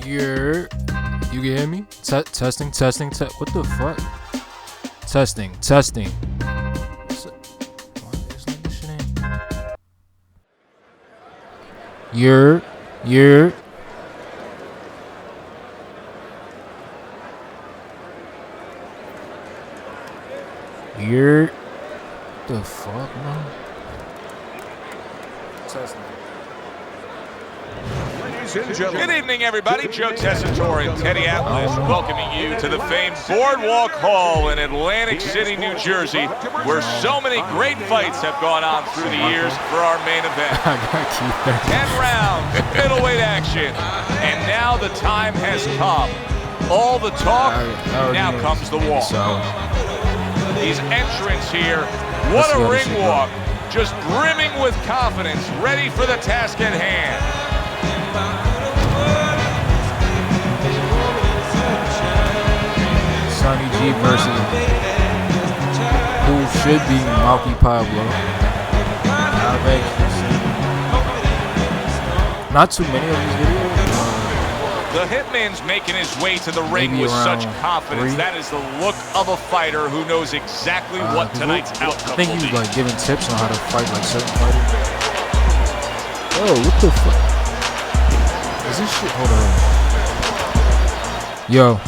You can hear me? Testing. What the fuck? Testing. You're. The fuck, man? Testing. Good evening, everybody. Joe Tessitore and Teddy Atlas welcoming you to the famed Boardwalk Hall in Atlantic City, New Jersey, where so many great fights have gone on through the years for our main event. 10 rounds, middleweight action, and now the time has come. All the talk, now comes the walk. These entrants here, what a ring walk, just brimming with confidence, ready for the task at hand. Sanhii versus who should be Malky Pablo. Not too many of these videos. The Hitman's making his way to the ring with such confidence. 3. That is the look of a fighter who knows exactly what tonight's outcome I think will he was be. like giving tips on how to fight like certain fighters. Oh, what the fuck? Is this shit? Hold on. Yo.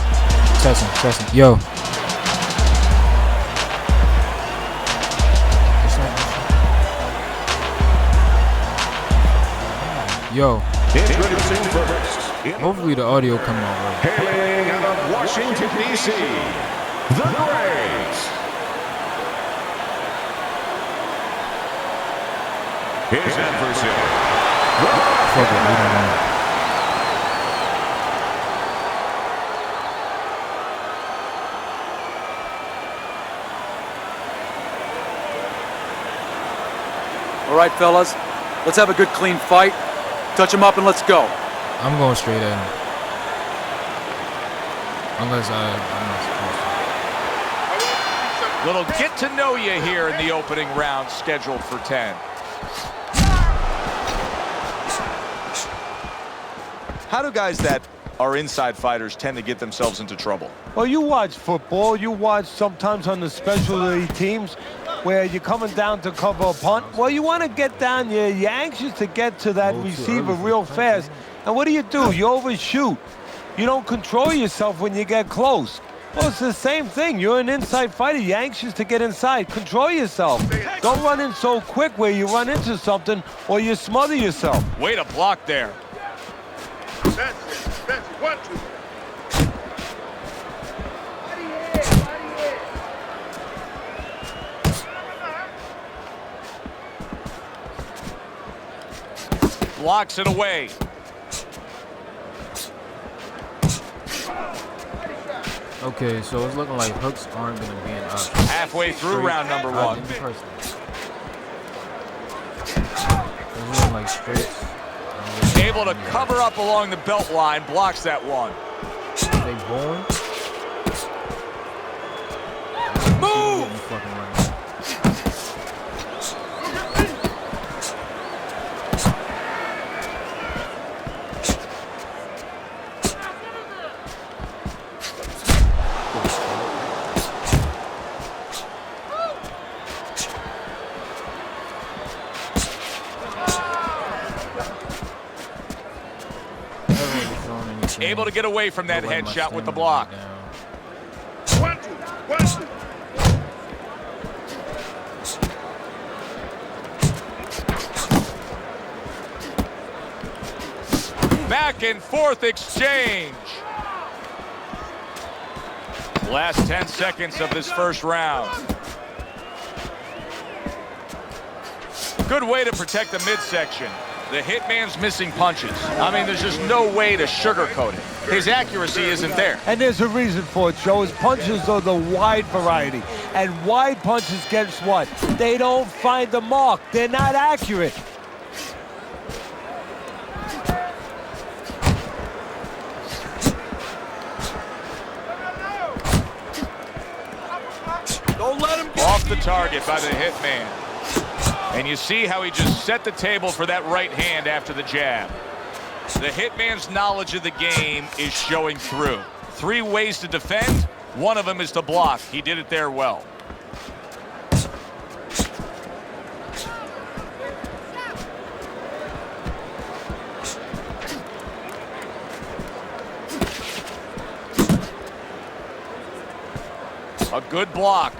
Testing. Yo. Yo. Hopefully the audio coming out right. Hailing out of Washington, D.C., the Great. His adversary. Fuck it, we don't know. All right, fellas, let's have a good, clean fight. Touch him up and let's go. I'm going straight at him. Unless I'm not supposed to. Little get to know you here in the opening round, scheduled for 10. How do guys that are inside fighters tend to get themselves into trouble? Well, you watch football, you watch sometimes on the specialty teams where you're coming down to cover a punt. Well, you want to get down, you're anxious to get to that receiver real fast. And what do? You overshoot. You don't control yourself when you get close. Well, it's the same thing. You're an inside fighter. You're anxious to get inside. Control yourself. Don't run in so quick where you run into something or you smother yourself. Way to block there. That's it. 1, 2. Blocks it away. Okay, so it's looking like hooks aren't going to be an option. Halfway through round number 1. It's looking like straights. Able to cover up along the belt line, blocks that one. They born? Move! Able to get away from that headshot with the block. 1, 2. 1, 2. Back and forth exchange. Last 10 seconds of this first round. Good way to protect the midsection. The Hitman's missing punches. I mean, there's just no way to sugarcoat it. His accuracy isn't there. And there's a reason for it, Joe. His punches are the wide variety. And wide punches, guess what? They don't find the mark. They're not accurate. Don't let him Off the target by the Hitman. And you see how he just set the table for that right hand after the jab. The Hitman's knowledge of the game is showing through. 3 ways to defend. One of them is to block. He did it there well. A good block.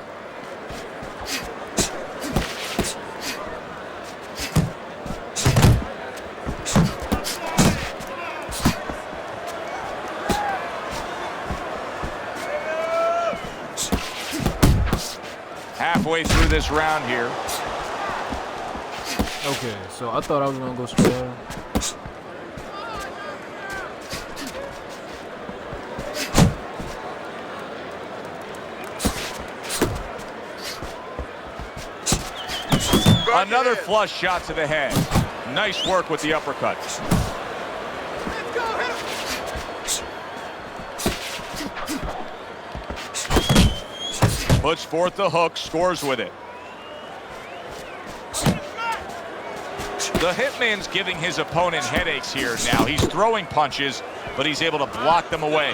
Halfway through this round here. Okay, so I thought I was gonna go spare. Another flush shot to the head. Nice work with the uppercut. Puts forth the hook, scores with it. The Hitman's giving his opponent headaches here now. He's throwing punches, but he's able to block them away.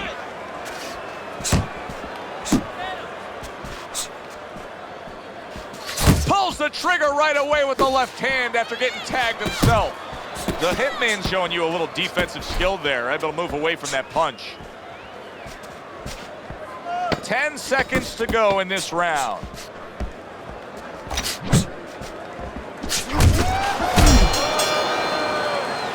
Pulls the trigger right away with the left hand after getting tagged himself. The Hitman's showing you a little defensive skill there, able to move away from that punch. 10 seconds to go in this round.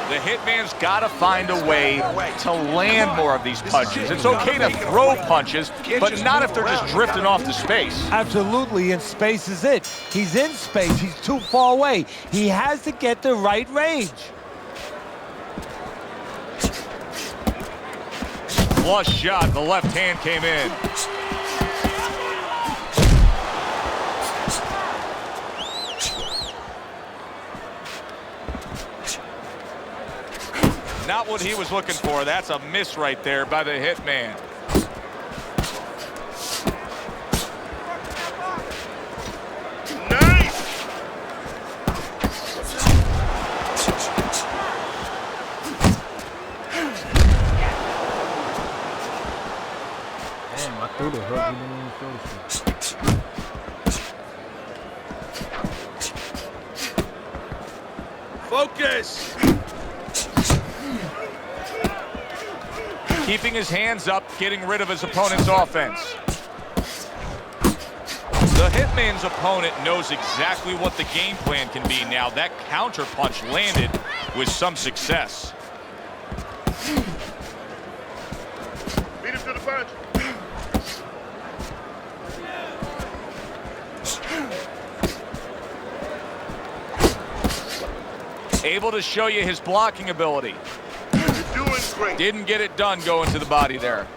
The Hitman's got to find a way to land more of these punches. It's okay to throw punches, but not if they're just drifting off to space. Absolutely, and space is it. He's in space. He's too far away. He has to get the right range. Flush shot, the left hand came in. Not what he was looking for. That's a miss right there by the Hitman. Nice! Damn, I threw the hook. You didn't even throw the shit. Focus! Keeping his hands up, getting rid of his opponent's offense. The Hitman's opponent knows exactly what the game plan can be now. That counter punch landed with some success. Beat him to the punch. Able to show you his blocking ability. You're doing great. Didn't get it done going to the body there.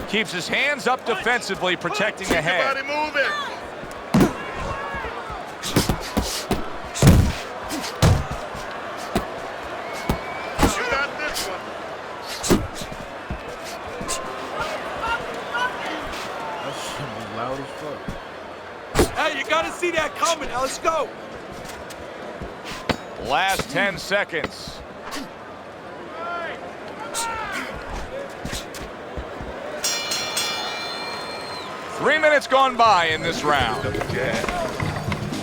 Keeps his hands up defensively, protecting the head. Body moving. You got this one. That shit be loud as fuck. Hey, you gotta see that coming. Now let's go. Last 10 seconds. Three minutes gone by in this round. Double jab.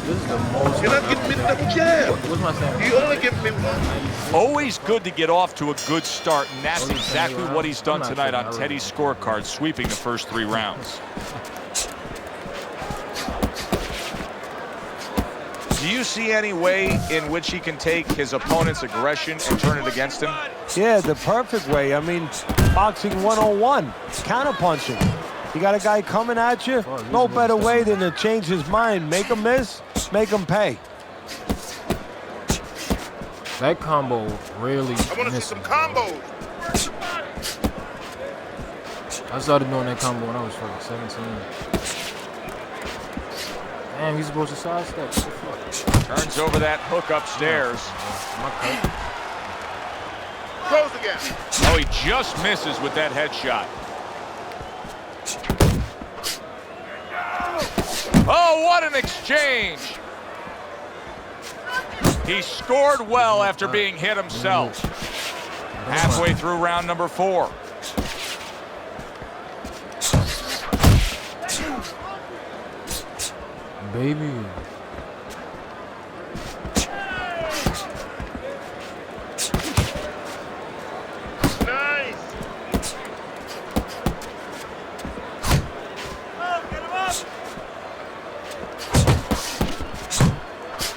This is the most. You're not getting me the double jab. What's my sound? You only give me one. Always good to get off to a good start, and that's exactly what he's done tonight on Teddy's scorecard, sweeping the first 3 rounds. Do you see any way in which he can take his opponent's aggression and turn it against him? Yeah, the perfect way. I mean, boxing 101, counterpunching. You got a guy coming at you, no better way than to change his mind. Make him miss, make him pay. That combo really I want to see some combos. I started doing that combo when I was fucking 17. Damn, he's supposed to sidestep. What the fuck? Turns over that hook upstairs. My cut. Close again. Oh, he just misses with that headshot. What an exchange. He scored well after being hit himself. Halfway through round number 4. Baby.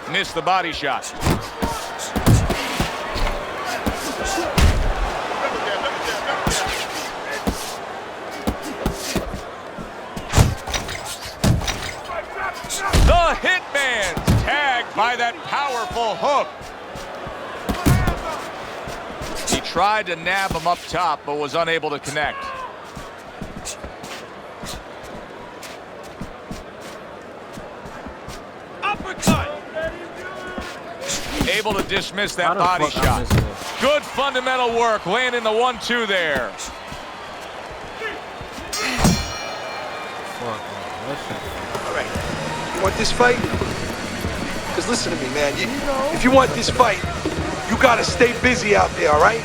Missed the body shot. The Hitman tagged by that powerful hook. He tried to nab him up top, but was unable to connect. Able to dismiss that body shot. Good fundamental work, landing the 1-2 there. All right, you want this fight? Because listen to me, man. If you want this fight, you got to stay busy out there, all right?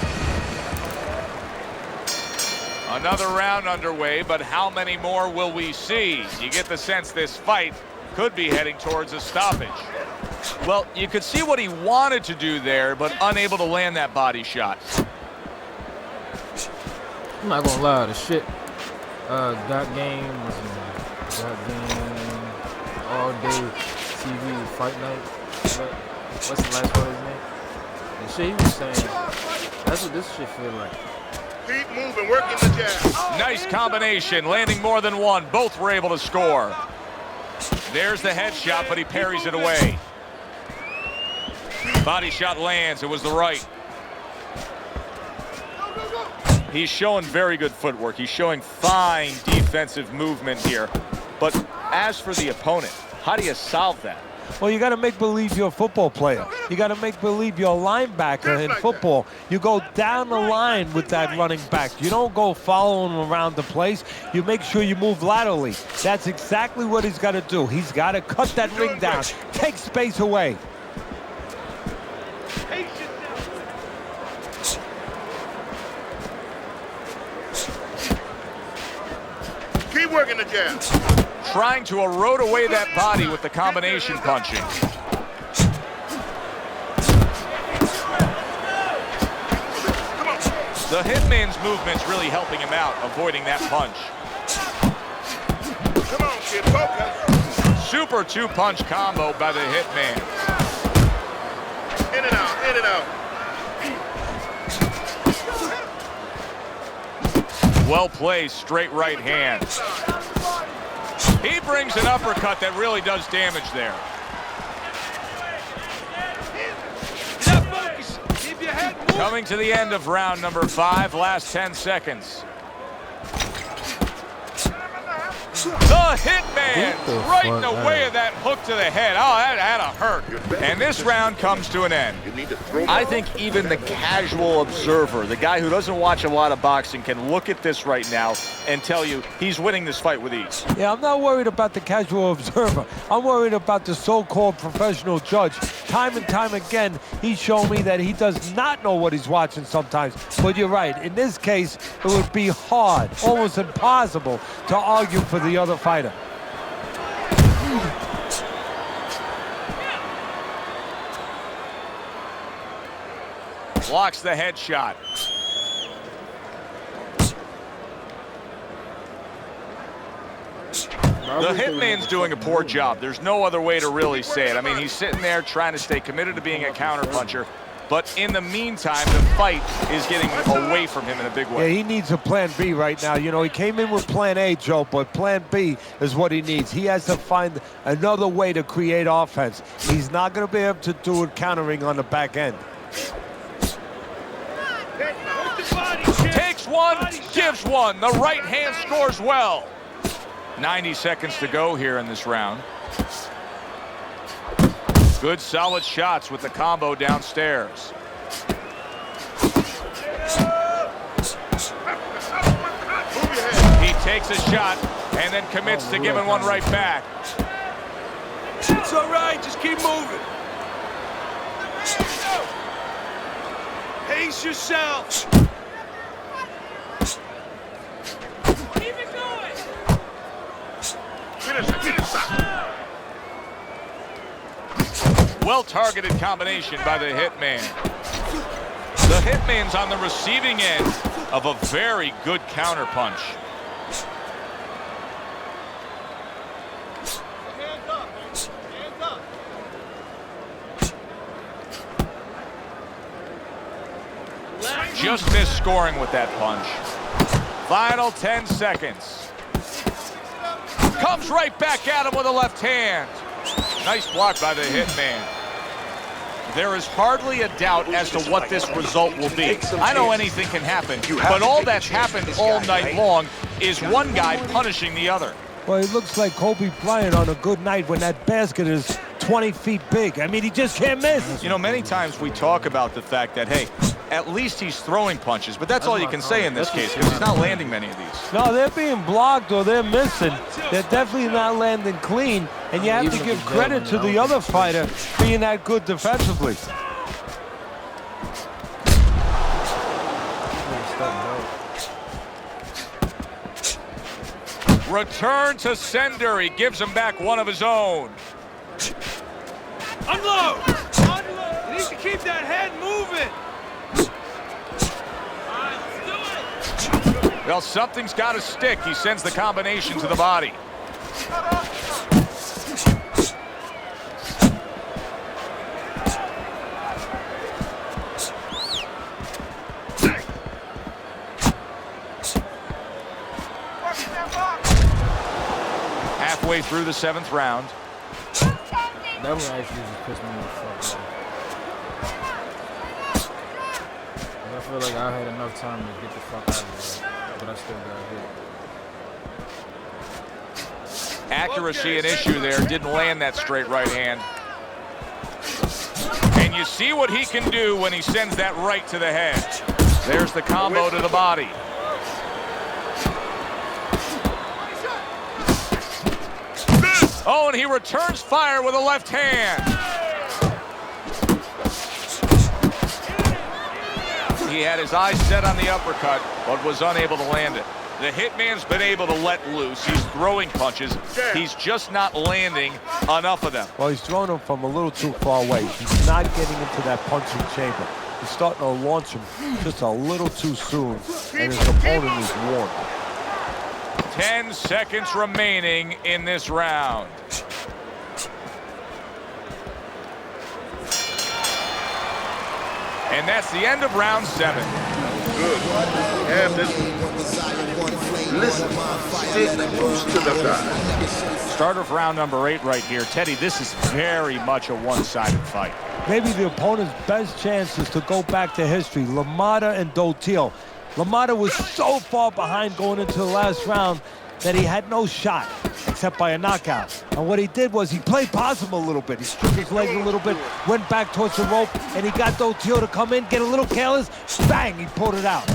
Another round underway, but how many more will we see? You get the sense this fight could be heading towards a stoppage. Well, you could see what he wanted to do there, but unable to land that body shot. I'm not gonna lie, the shit. That game was that game all day TV fight night. What's the last word of his name? The shit he was saying. That's what this shit feel like. Keep moving, working the jab. Nice combination, landing more than one. Both were able to score. There's the headshot, but he parries it away. Body shot lands. It was the right. He's showing very good footwork. He's showing fine defensive movement here. But as for the opponent, how do you solve that? Well, you got to make believe you're a football player. You got to make believe you're a linebacker in football. You go down the line with that running back. You don't go following him around the place. You make sure you move laterally. That's exactly what he's got to do. He's got to cut that ring down, take space away. Keep working the jab. Trying to erode away that body with the combination punching. The Hitman's movement's really helping him out, avoiding that punch. Come on, kid, focus. Super 2-punch combo by the Hitman. In and out, in and out. Well placed, straight right hand. He brings an uppercut that really does damage there. Coming to the end of round number 5, last 10 seconds. The Hitman right in the way of that hook to the head. Oh, that had to hurt. And this round comes to an end. I think even the casual observer, the guy who doesn't watch a lot of boxing, can look at this right now and tell you he's winning this fight with ease. Yeah, I'm not worried about the casual observer. I'm worried about the so-called professional judge. Time and time again, he's shown me that he does not know what he's watching sometimes. But you're right. In this case, it would be hard, almost impossible, to argue for the other fighter. Blocks the headshot. The Hitman's doing a poor job. There's no other way to really say it. I mean, he's sitting there trying to stay committed to being a counterpuncher. But in the meantime, the fight is getting away from him in a big way. Yeah, he needs a plan B right now. You know, he came in with plan A, Joe, but plan B is what he needs. He has to find another way to create offense. He's not going to be able to do it countering on the back end. Takes one, gives one. The right hand scores well. 90 seconds to go here in this round. Good solid shots with the combo downstairs. He takes a shot and then commits to giving one right back. It's all right, just keep moving. Pace yourself. Keep it going. Well-targeted combination by the Hitman. The Hitman's on the receiving end of a very good counterpunch. Hands up, man. Hands up. Just missed scoring with that punch. Final 10 seconds. Comes right back at him with a left hand. Nice block by the Hitman. There is hardly a doubt as to what this result will be. I know anything can happen, but all that's happened all night long is one guy punishing the other. Well, it looks like Kobe Bryant on a good night when that basket is 20 feet big. I mean, he just can't miss. You know, many times we talk about the fact that, hey, at least he's throwing punches, but that's all you can say in this case because he's not landing many of these. No, they're being blocked or they're missing. They're definitely not landing clean, and you have to give credit to the other fighter being that good defensively. Return to sender. He gives him back one of his own. Unload! You need to keep that head moving. Well, something's got to stick. He sends the combination to the body. Halfway through the 7th round. That one actually just pissed me the fuck off. I feel like I had enough time to get the fuck out of there, but I still got hit. Accuracy an issue there. Didn't land that straight right hand. And you see what he can do when he sends that right to the head. There's the combo to the body. Oh, and he returns fire with a left hand. He had his eyes set on the uppercut, but was unable to land it. The Hitman's been able to let loose. He's throwing punches. He's just not landing enough of them. Well, he's throwing them from a little too far away. He's not getting into that punching chamber. He's starting to launch him just a little too soon, and his opponent is warned. 10 seconds remaining in this round. And that's the end of round 7. Good. Have this. Listen, stick close to the guy. Start of round number 8 right here. Teddy, this is very much a one-sided fight. Maybe the opponent's best chance is to go back to history. LaMotta and Dotil. LaMotta was so far behind going into the last round that he had no shot except by a knockout. And what he did was he played possum a little bit. He stripped his leg a little bit, went back towards the rope, and he got Dotil to come in, get a little careless. Bang, he pulled it out.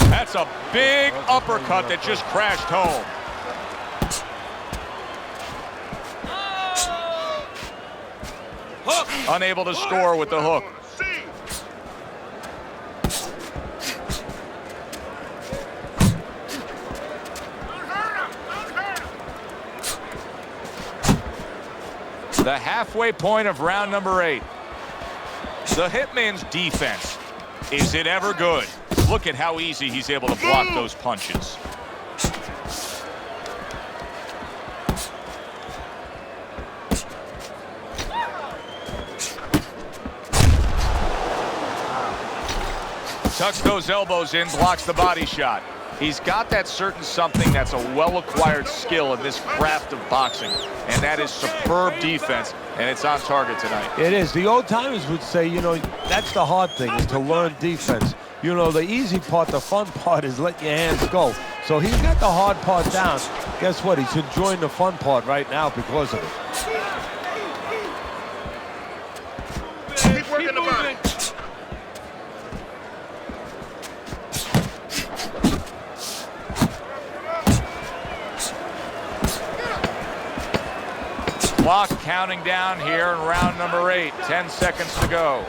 That's a big uppercut that just crashed home. Unable to score with the hook. The halfway point of round number 8. The Hitman's defense. Is it ever good? Look at how easy he's able to block those punches. Tucks those elbows in, blocks the body shot. He's got that certain something that's a well-acquired skill in this craft of boxing, and that is superb defense, and it's on target tonight. It is. The old-timers would say, you know, that's the hard thing, is to learn defense. You know, the easy part, the fun part is letting your hands go. So he's got the hard part down. Guess what? He's enjoying the fun part right now because of it. Working the body. Clock counting down here in round number 8. 10 seconds to go.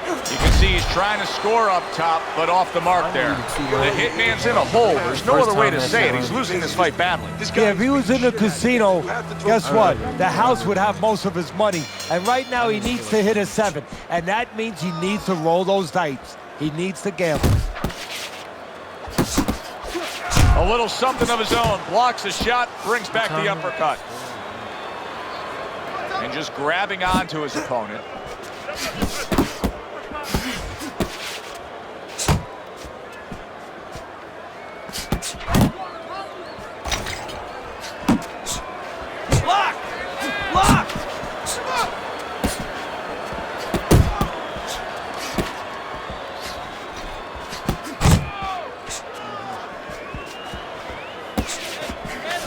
You can see he's trying to score up top, but off the mark there. The hitman's in a hole. There's no other way to say it. He's losing this fight badly. Yeah, if he was in the casino, guess what? The house would have most of his money. And right now he needs to hit a 7. And that means he needs to roll those dice. He needs to gamble. A little something of his own. Blocks a shot, brings back the uppercut. And just grabbing onto his opponent. Block! Block!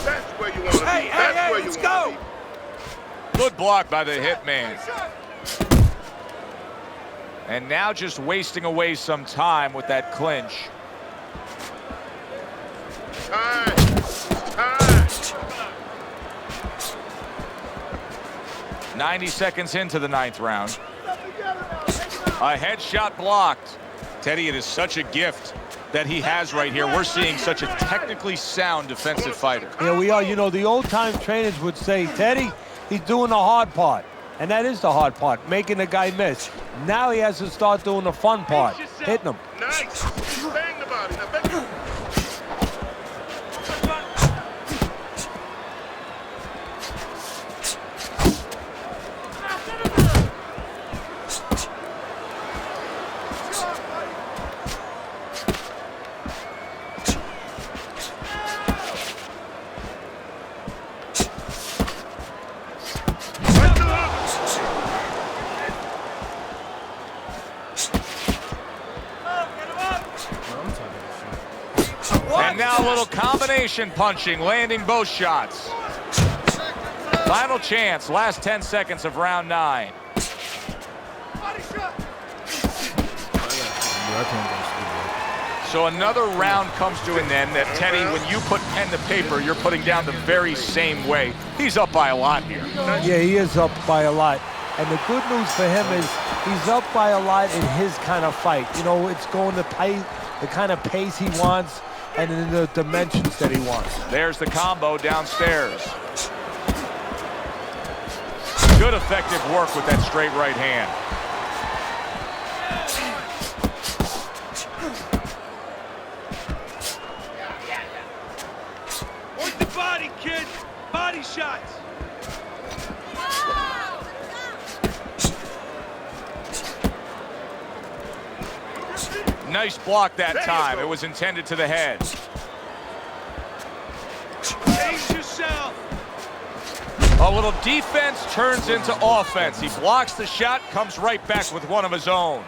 That's where you want to be. That's where you let's want go! to be. Good block by the hitman. And now just wasting away some time with that clinch. Time. Time. 90 seconds into the 9th round. A headshot blocked. Teddy, it is such a gift that he has right here. We're seeing such a technically sound defensive fighter. Yeah, we are. You know, the old-time trainers would say, Teddy, he's doing the hard part. And that is the hard part, making the guy miss. Now he has to start doing the fun part, hitting him. Nice. Bang the body. Now bang. And now a little combination punching, landing both shots. Final chance, last 10 seconds of round 9. So another round comes to an end that, Teddy, when you put pen to paper, you're putting down the very same way. He's up by a lot here. Yeah, he is up by a lot. And the good news for him is he's up by a lot in his kind of fight. You know, it's going to pay the kind of pace he wants and in the dimensions that he wants. There's the combo downstairs. Good effective work with that straight right hand. Work the body, kid! Body shots! Nice block that time. It was intended to the head. Change yourself! A little defense turns into offense. He blocks the shot, comes right back with one of his own.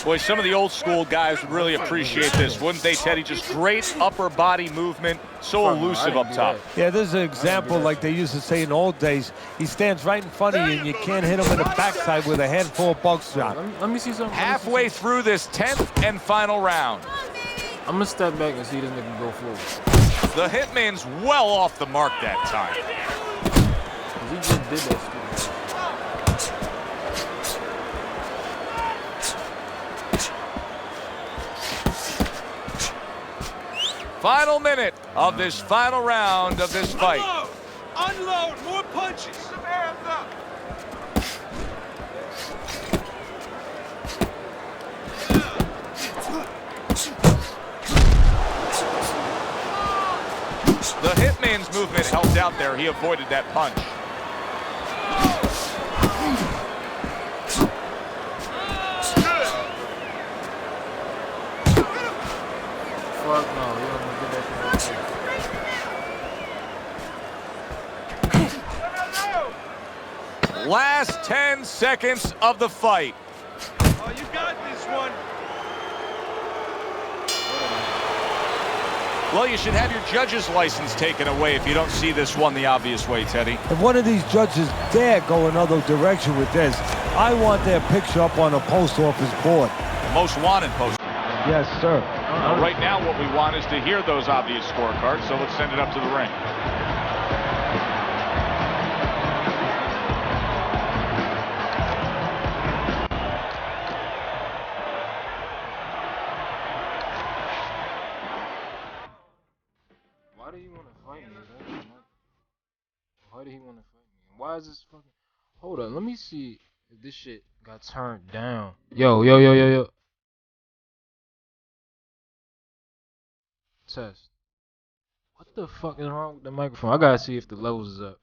Boy, some of the old school guys would really appreciate this, wouldn't they, Teddy? Just great upper body movement, so elusive up top. Yeah, this is an example like they used to say in the old days. He stands right in front of you and you can't hit him in the backside with a handful of buckshot. Let me see something. Halfway through this 10th and final round. I'm gonna step back and see this nigga go forward. The hitman's well off the mark that time. He just did that stupid. Final minute of this final round of this fight. Unload! Unload! More punches! Hands up! The hitman's movement helped out there. He avoided that punch. Fuck no, you don't want to get that shit. Last 10 seconds of the fight. Oh, you got this one. Well, you should have your judge's license taken away if you don't see this one the obvious way, Teddy. If one of these judges dare go another direction with this, I want their picture up on a post office board. Most wanted post. Yes, sir. Well, right now, what we want is to hear those obvious scorecards, so let's send it up to the ring. Why do you want to fight me? Why do he want to fight me? Why is this fucking... Hold up, let me see if this shit got turned down. Yo. Test. What the fuck is wrong with the microphone? I gotta see if the levels is up.